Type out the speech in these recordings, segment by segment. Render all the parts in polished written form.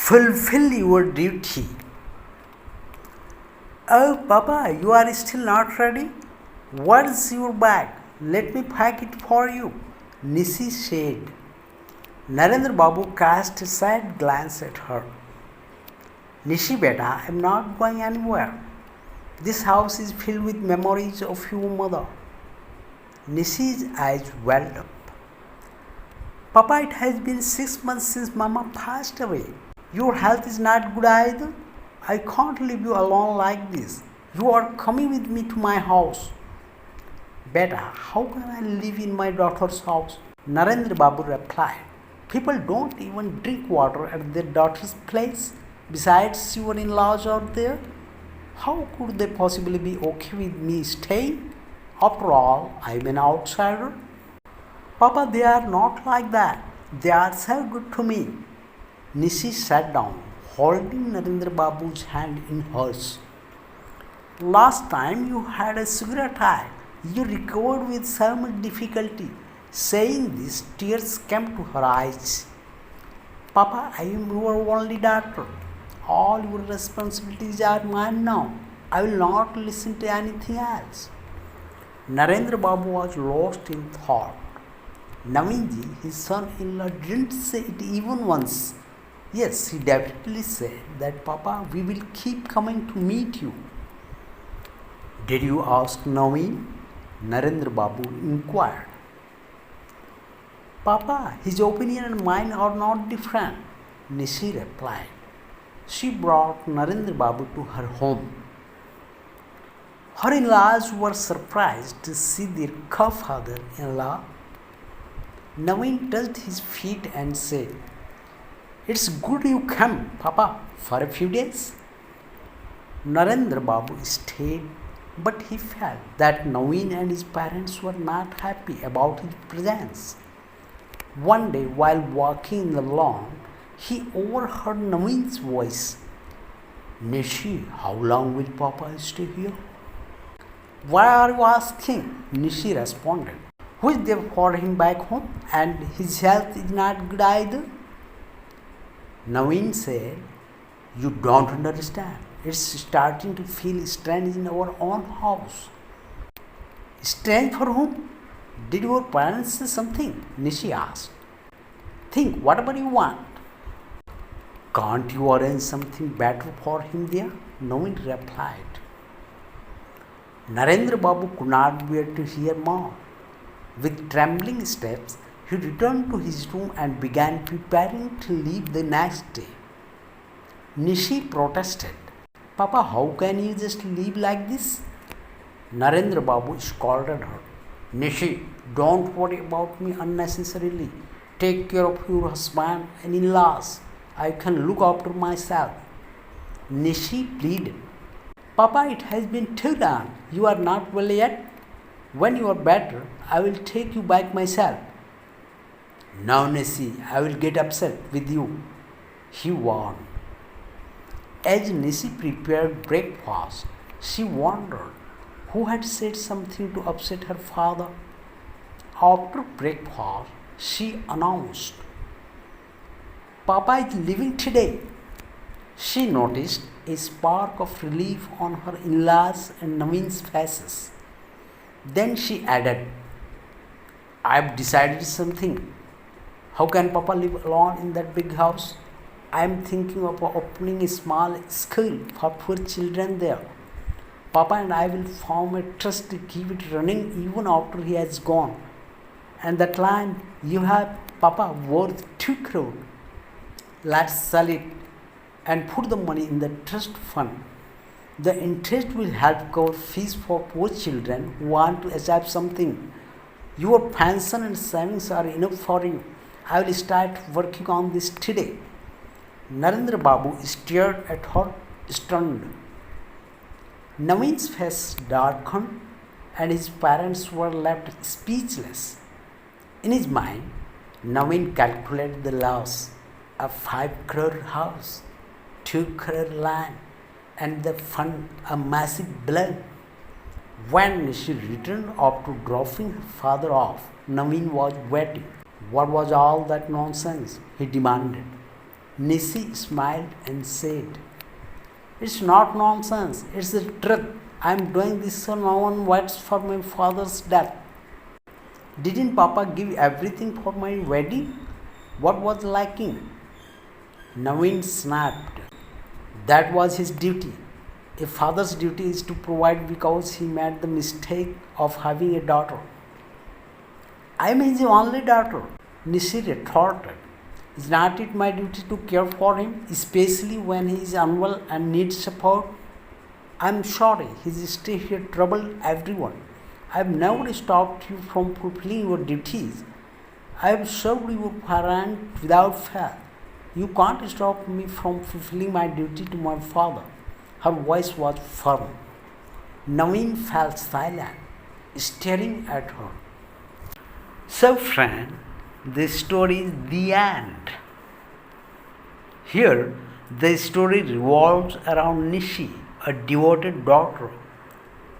Fulfill your duty. Oh, Papa, you are still not ready? Where's your bag? Let me pack it for you, Nishi said. Narendra Babu cast a sad glance at her. Nishi beta, I am not going anywhere. This house is filled with memories of your mother. Nishi's eyes welled up. Papa, it has been 6 months since Mama passed away. Your health is not good either. I can't leave you alone like this. You are coming with me to my house. Beta, how can I live in my daughter's house? Narendra Babu replied. People don't even drink water at their daughter's place. Besides, your in-laws are there. How could they possibly be okay with me staying? After all, I'm an outsider. Papa, they are not like that. They are so good to me. Nishi sat down, holding Narendra Babu's hand in hers. Last time you had a cigarette attack, you recovered with so much difficulty. Saying this, tears came to her eyes. Papa, I am your only daughter. All your responsibilities are mine now. I will not listen to anything else. Narendra Babu was lost in thought. Naveenji, his son-in-law, didn't say it even once. Yes, he definitely said that, Papa, we will keep coming to meet you. Did you ask Naveen? Narendra Babu inquired. Papa, his opinion and mine are not different, Nishi replied. She brought Narendra Babu to her home. Her in-laws were surprised to see their co-father-in-law. Naveen touched his feet and said, It's good you came, Papa, for a few days. Narendra Babu stayed, but he felt that Naveen and his parents were not happy about his presence. One day, while walking in the lawn, he overheard Naveen's voice. Nishi, how long will Papa stay here? Why are you asking? Nishi responded. Who is there for him back home? And his health is not good either. Naveen said, You don't understand. It's starting to feel strange in our own house. Strange for whom? Did your parents say something? Nishi asked. Think whatever you want. Can't you arrange something better for him there? Naveen replied. Narendra Babu could not bear to hear more. With trembling steps, he returned to his room and began preparing to leave the next day. Nishi protested. Papa, how can you just leave like this? Narendra Babu scolded her. Nishi, don't worry about me unnecessarily. Take care of your husband and in-laws. I can look after myself. Nishi pleaded. Papa, it has been too long. You are not well yet. When you are better, I will take you back myself. No, Nishi, I will get upset with you, he warned. As Nishi prepared breakfast, she wondered who had said something to upset her father. After breakfast, she announced, Papa is leaving today. She noticed a spark of relief on her in-laws and Naveen's faces. Then she added, I have decided something. How can Papa live alone in that big house? I am thinking of opening a small school for poor children there. Papa and I will form a trust to keep it running even after he has gone. And that land you have, Papa, worth 2 crore. Let's sell it and put the money in the trust fund. The interest will help cover fees for poor children who want to achieve something. Your pension and savings are enough for you. I will start working on this today. Narendra Babu stared at her stunned. Naveen's face darkened and his parents were left speechless. In his mind, Naveen calculated the loss. A 5 crore house, 2 crore land, and the fund a massive blow. When she returned after dropping her father off, Naveen was waiting. What was all that nonsense? He demanded. Nisi smiled and said, "It's not nonsense, it's the truth. I'm doing this so no one waits for my father's death. Didn't Papa give everything for my wedding? What was lacking?" Naveen snapped. That was his duty. A father's duty is to provide because he made the mistake of having a daughter. I'm his only daughter, Nisi retorted. Is not it my duty to care for him, especially when he is unwell and needs support? I'm sorry, his stay here troubled everyone. I've never stopped you from fulfilling your duties. I've served your parent without fail. You can't stop me from fulfilling my duty to my father. Her voice was firm. Naveen fell silent, staring at her. So, friend, this story is the end. Here, the story revolves around Nishi, a devoted daughter,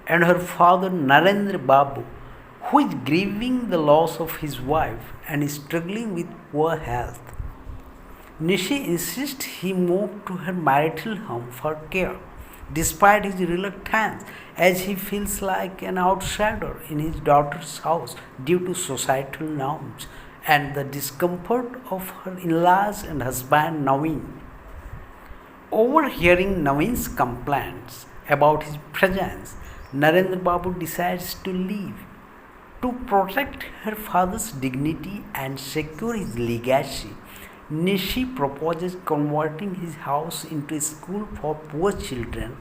and her father Narendra Babu, who is grieving the loss of his wife and is struggling with poor health. Nishi insists he move to her marital home for care, despite his reluctance, as he feels like an outsider in his daughter's house due to societal norms and the discomfort of her in-laws and husband Naveen. Overhearing Naveen's complaints about his presence, Narendra Babu decides to leave. To protect her father's dignity and secure his legacy, Nishi proposes converting his house into a school for poor children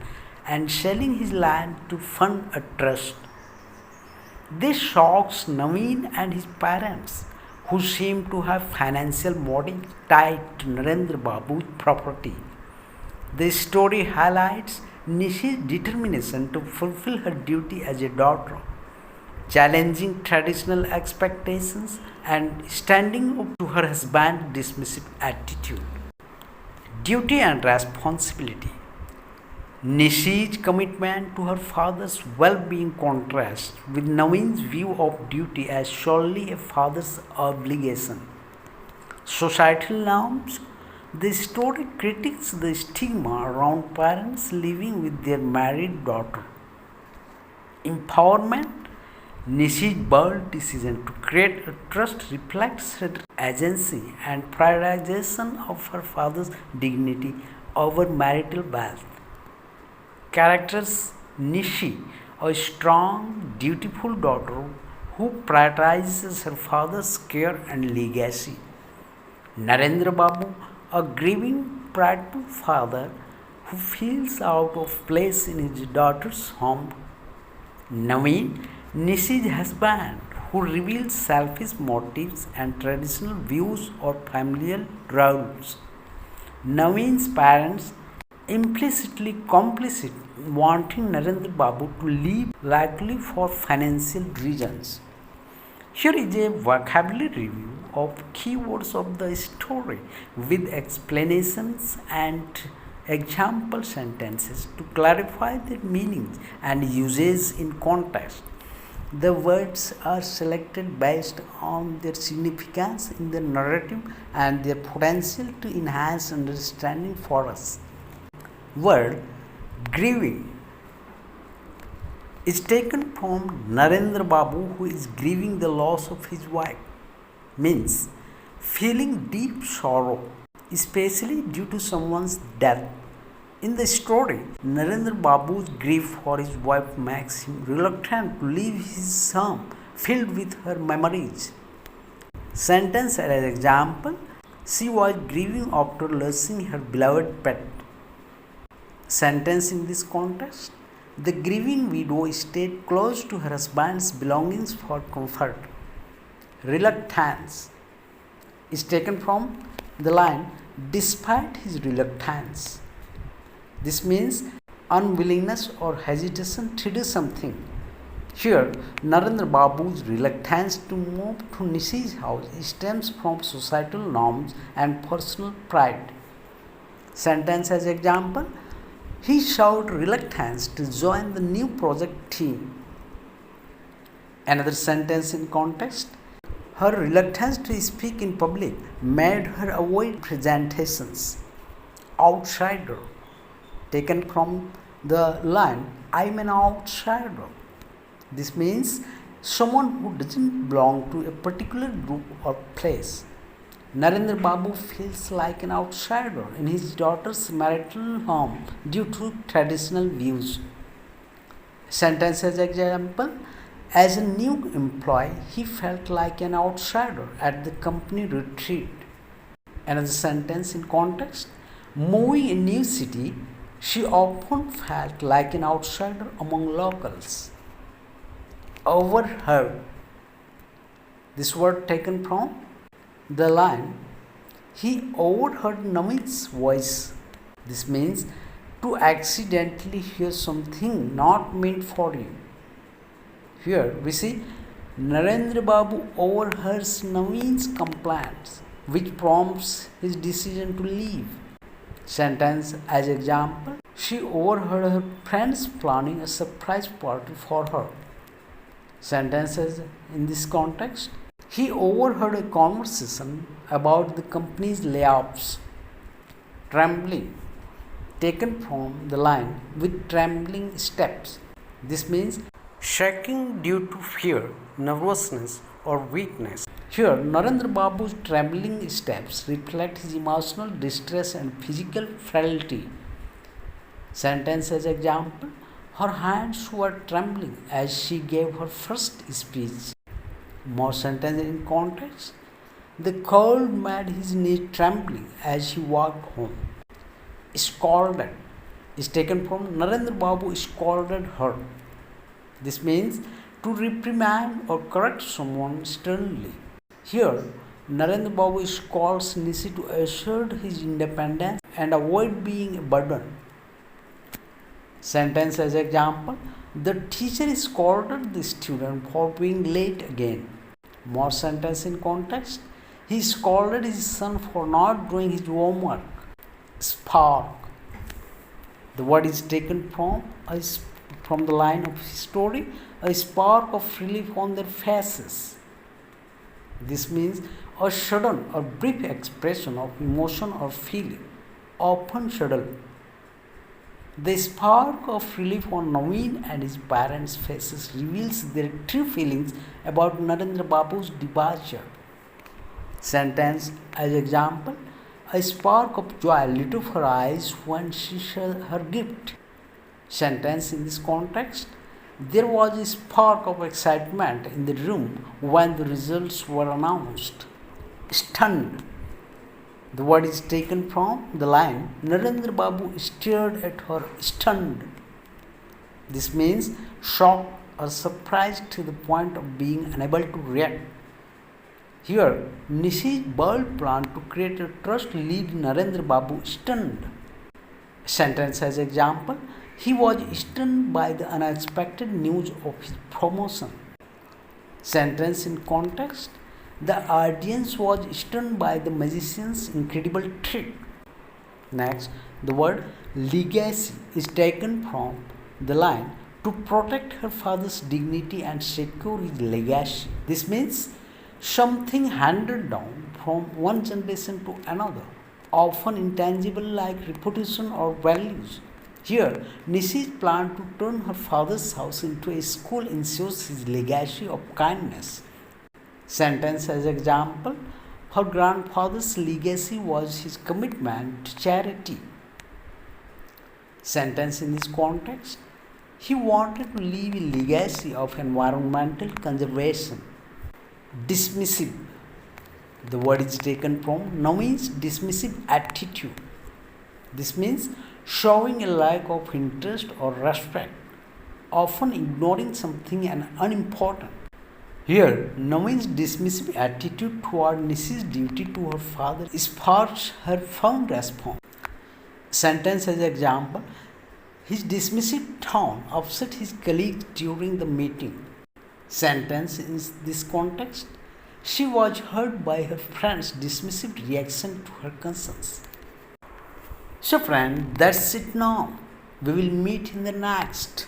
and selling his land to fund a trust. This shocks Naveen and his parents, who seem to have financial motives tied to Narendra Babu's property. The story highlights Nishi's determination to fulfill her duty as a daughter, challenging traditional expectations and standing up to her husband's dismissive attitude. Duty and responsibility. Nishi's commitment to her father's well-being contrasts with Naveen's view of duty as solely a father's obligation. Societal norms. The story critiques the stigma around parents living with their married daughter. Empowerment. Nishi's bold decision to create a trust reflects her agency and prioritization of her father's dignity over marital wealth. Characters. Nishi, a strong, dutiful daughter who prioritizes her father's care and legacy. Narendra Babu, a grieving, prideful father who feels out of place in his daughter's home. Naveen, Nishi's husband, who reveals selfish motives and traditional views or familial roles. Naveen's parents, implicitly complicit in wanting Narendra Babu to leave, likely for financial reasons. Here is a vocabulary review of keywords of the story with explanations and example sentences to clarify their meanings and uses in context. The words are selected based on their significance in the narrative and their potential to enhance understanding for us. Word grieving is taken from Narendra Babu, who is grieving the loss of his wife, means feeling deep sorrow, especially due to someone's death. In the story, Narendra Babu's grief for his wife makes him reluctant to leave his home filled with her memories. Sentence as example: she was grieving after losing her beloved pet. Sentence in this context: the grieving widow stayed close to her husband's belongings for comfort. Reluctance is taken from the line, despite his reluctance. This means unwillingness or hesitation to do something. Here, Narendra Babu's reluctance to move to Nishi's house stems from societal norms and personal pride. Sentence as example: he showed reluctance to join the new project team. Another sentence in context: Her reluctance to speak in public made her avoid presentations. Outsider, taken from the line, I'm an outsider. This means someone who doesn't belong to a particular group or place. Narendra Babu feels like an outsider in his daughter's marital home due to traditional views. Sentence as example, as a new employee, he felt like an outsider at the company retreat. Another sentence in context, moving a new city, she often felt like an outsider among locals. Overheard. This word taken from the line, he overheard Naveen's voice. This means to accidentally hear something not meant for you. Here we see Narendra Babu overhears Naveen's complaints, which prompts his decision to leave. Sentence as example, she overheard her friends planning a surprise party for her. Sentences in this context, he overheard a conversation about the company's layoffs. Trembling, taken from the line with trembling steps. This means shaking due to fear, nervousness, or weakness. Here, Narendra Babu's trembling steps reflect his emotional distress and physical frailty. Sentence as example, her hands were trembling as she gave her first speech. More sentence in context, the cold made his knees trembling as he walked home. Scolded is taken from Narendra Babu scolded her. This means to reprimand or correct someone sternly. Here, Narendra Babu scolds Nisi to assert his independence and avoid being a burden. Sentence as example, the teacher scolded the student for being late again. More sentence in context, he scolded his son for not doing his homework. Spark. The word is taken from the line of his story, a spark of relief on their faces. This means a sudden or brief expression of emotion or feeling, often sudden. The spark of relief on Naveen and his parents' faces reveals their true feelings about Narendra Babu's departure. Sentence as example, a spark of joy lit up her eyes when she saw her gift. Sentence in this context, there was a spark of excitement in the room when the results were announced. Stunned. The word is taken from the line, Narendra Babu stared at her stunned. This means shocked or surprised to the point of being unable to react. Here, Nishi's bold plan to create a trust lead Narendra Babu stunned. Sentence as example, he was stunned by the unexpected news of his promotion. Sentence in context, the audience was stunned by the magician's incredible trick. Next, the word legacy is taken from the line to protect her father's dignity and secure his legacy. This means something handed down from one generation to another, often intangible like reputation or values. Here, Nishi's plan to turn her father's house into a school ensures his legacy of kindness. Sentence as example, her grandfather's legacy was his commitment to charity. Sentence in this context, he wanted to leave a legacy of environmental conservation. Dismissive. The word is taken from Naveen's dismissive attitude. This means showing a lack of interest or respect, often ignoring something unimportant. Here, Naveen's dismissive attitude toward Nishi's duty to her father sparks her firm response. Sentence as example, his dismissive tone upset his colleagues during the meeting. Sentence in this context, she was hurt by her friend's dismissive reaction to her concerns. So friend, that's it now. We will meet in the next.